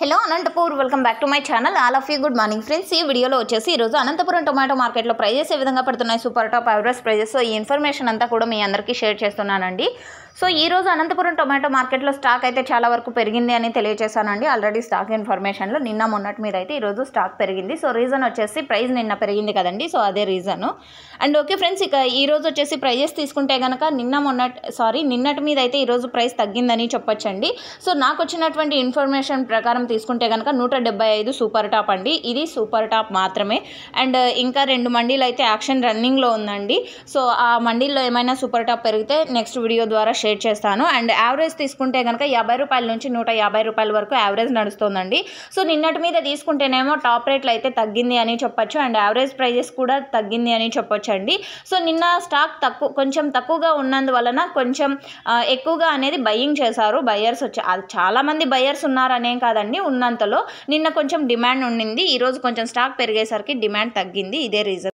Hello Anantapur welcome back to my channel. All of you good morning friends. ఈ వీడియోలో వచ్చేసి ఈరోజు అనంతపురం టొమాటో మార్కెట్లో ప్రైజెస్ ఏ విధంగా పడుతున్నాయి, super top average prices. So ఈ ఇన్ఫర్మేషన్ అంతా కూడా మీ అందరికీ షేర్ చేస్తున్నానండి. సో ఈ రోజు అనంతపురం టొమాటో మార్కెట్లో స్టాక్ అయితే చాలా వరకు పెరిగింది అని తెలియజేశానండి. ఆల్రెడీ స్టాక్ ఇన్ఫర్మేషన్లో నిన్న మొన్నటి మీద అయితే ఈరోజు స్టాక్ పెరిగింది. సో రీజన్ వచ్చేసి ప్రైస్ నిన్న పెరిగింది కదండి, సో అదే రీజను. అండ్ ఓకే ఫ్రెండ్స్, ఇక ఈరోజు వచ్చేసి ప్రైజెస్ తీసుకుంటే కనుక నిన్నటి మీద అయితే ఈరోజు ప్రైస్ తగ్గిందని చెప్పొచ్చండి. సో నాకు వచ్చినటువంటి ఇన్ఫర్మేషన్ ప్రకారం తీసుకుంటే కనుక 175 సూపర్ టాప్ అండి. ఇది సూపర్ టాప్ మాత్రమే. అండ్ ఇంకా 2 మండీలు అయితే యాక్షన్ రన్నింగ్లో ఉందండి. సో ఆ మండీల్లో ఏమైనా సూపర్ టాప్ పెరిగితే నెక్స్ట్ వీడియో ద్వారా షేర్ చేస్తాను. అండ్ యావరేజ్ తీసుకుంటే కనుక 50 రూపాయల నుంచి 150 రూపాయల వరకు యావరేజ్ నడుస్తుందండి. సో నిన్నటి మీద తీసుకుంటేనేమో టాప్ రేట్లు అయితే తగ్గింది అని చెప్పొచ్చు, అండ్ యావరేజ్ ప్రైజెస్ కూడా తగ్గింది అని చెప్పొచ్చు అండి. సో నిన్న స్టాక్ కొంచెం తక్కువగా ఉన్నందువలన కొంచెం ఎక్కువగా అనేది బయ్యింగ్ చేశారు బయ్యర్స్. చాలామంది బయ్యర్స్ ఉన్నారనేం కాదండి, ఉన్నంతలో నిన్న కొంచెం డిమాండ్ ఉండింది. ఈరోజు కొంచెం స్టాక్ పెరిగేసరికి డిమాండ్ తగ్గింది. ఇదే రీజన్.